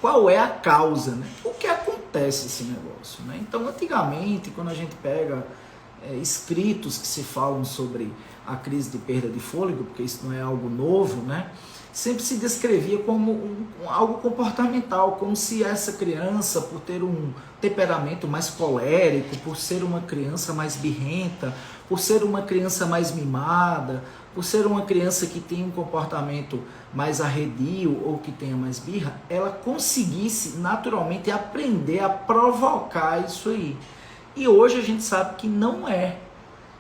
qual é a causa, né? Por que acontece esse negócio, né? Então, antigamente, quando a gente pega escritos que se falam sobre a crise de perda de fôlego, porque isso não é algo novo, né? Sempre se descrevia como algo comportamental, como se essa criança, por ter um temperamento mais colérico, por ser uma criança mais birrenta, por ser uma criança mais mimada, por ser uma criança que tem um comportamento mais arredio ou que tenha mais birra, ela conseguisse naturalmente aprender a provocar isso aí. E hoje a gente sabe que não é.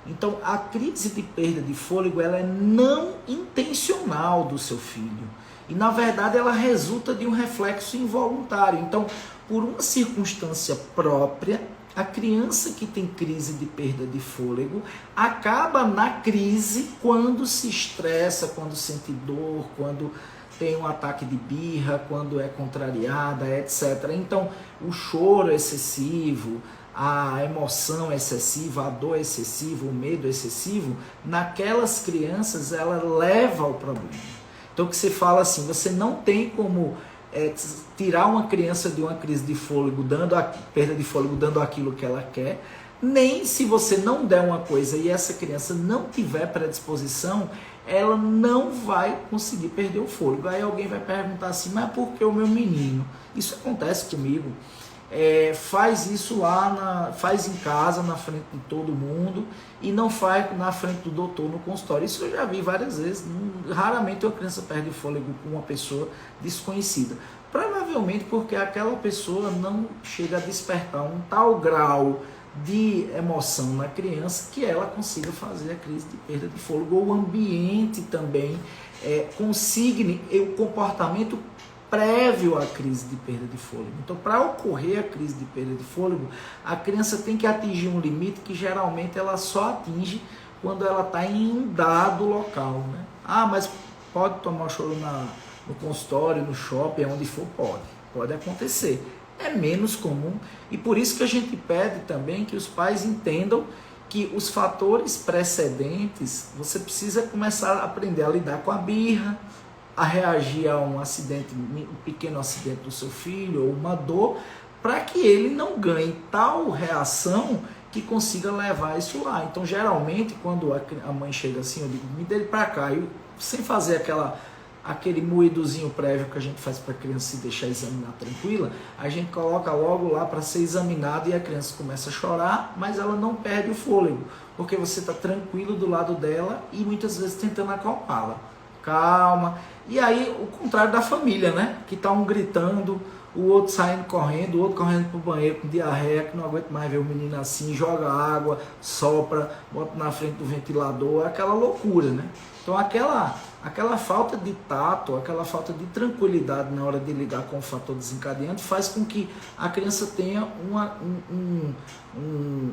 Então, a crise de perda de fôlego, ela é não intencional do seu filho. E, na verdade, ela resulta de um reflexo involuntário. Então, por uma circunstância própria, a criança que tem crise de perda de fôlego acaba na crise quando se estressa, quando sente dor, quando tem um ataque de birra, quando é contrariada, etc. Então, o choro excessivo, a emoção excessiva, a dor excessiva, o medo excessivo, naquelas crianças ela leva ao problema. Então que você fala assim, você não tem como tirar uma criança de uma crise de fôlego, perda de fôlego, dando aquilo que ela quer, nem se você não der uma coisa e essa criança não tiver predisposição, ela não vai conseguir perder o fôlego. Aí alguém vai perguntar assim, mas por que o meu menino? Isso acontece comigo. Faz isso faz em casa, na frente de todo mundo, e não faz na frente do doutor no consultório. Isso eu já vi várias vezes. Raramente uma criança perde o fôlego com uma pessoa desconhecida. Provavelmente porque aquela pessoa não chega a despertar um tal grau de emoção na criança que ela consiga fazer a crise de perda de fôlego, ou o ambiente também consigne o comportamento prévio à crise de perda de fôlego. Então, para ocorrer a crise de perda de fôlego, a criança tem que atingir um limite que geralmente ela só atinge quando ela está em um dado local, né? Ah, mas pode tomar choro no consultório, no shopping, onde for? Pode acontecer. É menos comum, e por isso que a gente pede também que os pais entendam que os fatores precedentes, você precisa começar a aprender a lidar com a birra, a reagir a um acidente, um pequeno acidente do seu filho, ou uma dor, para que ele não ganhe tal reação que consiga levar isso lá. Então, geralmente, quando a mãe chega assim, eu digo, me dê ele para cá, sem fazer aquele moídozinho prévio que a gente faz para a criança se deixar examinar tranquila, a gente coloca logo lá para ser examinado e a criança começa a chorar, mas ela não perde o fôlego, porque você está tranquilo do lado dela e muitas vezes tentando acalmá-la. Calma. E aí, o contrário da família, né? Que tá um gritando, o outro saindo correndo, o outro correndo pro banheiro com diarreia, que não aguenta mais ver o menino assim, joga água, sopra, bota na frente do ventilador, é aquela loucura, né? Então, aquela falta de tato, aquela falta de tranquilidade na hora de lidar com o fator desencadeante faz com que a criança tenha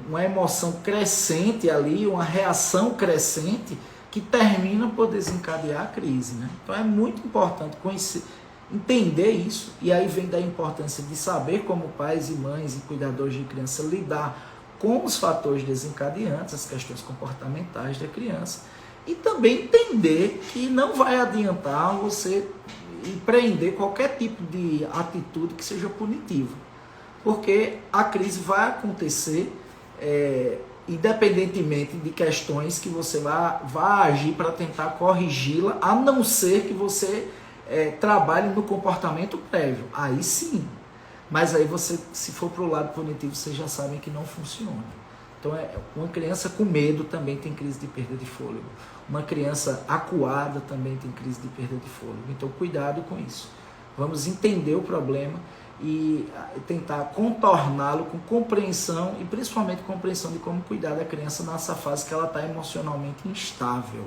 uma emoção crescente ali, uma reação crescente, que termina por desencadear a crise, né? Então é muito importante entender isso, e aí vem da importância de saber como pais e mães e cuidadores de criança lidar com os fatores desencadeantes, as questões comportamentais da criança, e também entender que não vai adiantar você empreender qualquer tipo de atitude que seja punitiva, porque a crise vai acontecer independentemente de questões que você vá agir para tentar corrigi-la, a não ser que você trabalhe no comportamento prévio. Aí sim. Mas aí você, se for para o lado punitivo, vocês já sabem que não funciona. Então, uma criança com medo também tem crise de perda de fôlego. Uma criança acuada também tem crise de perda de fôlego. Então, cuidado com isso. Vamos entender o problema e tentar contorná-lo com compreensão, e principalmente compreensão de como cuidar da criança nessa fase que ela está emocionalmente instável.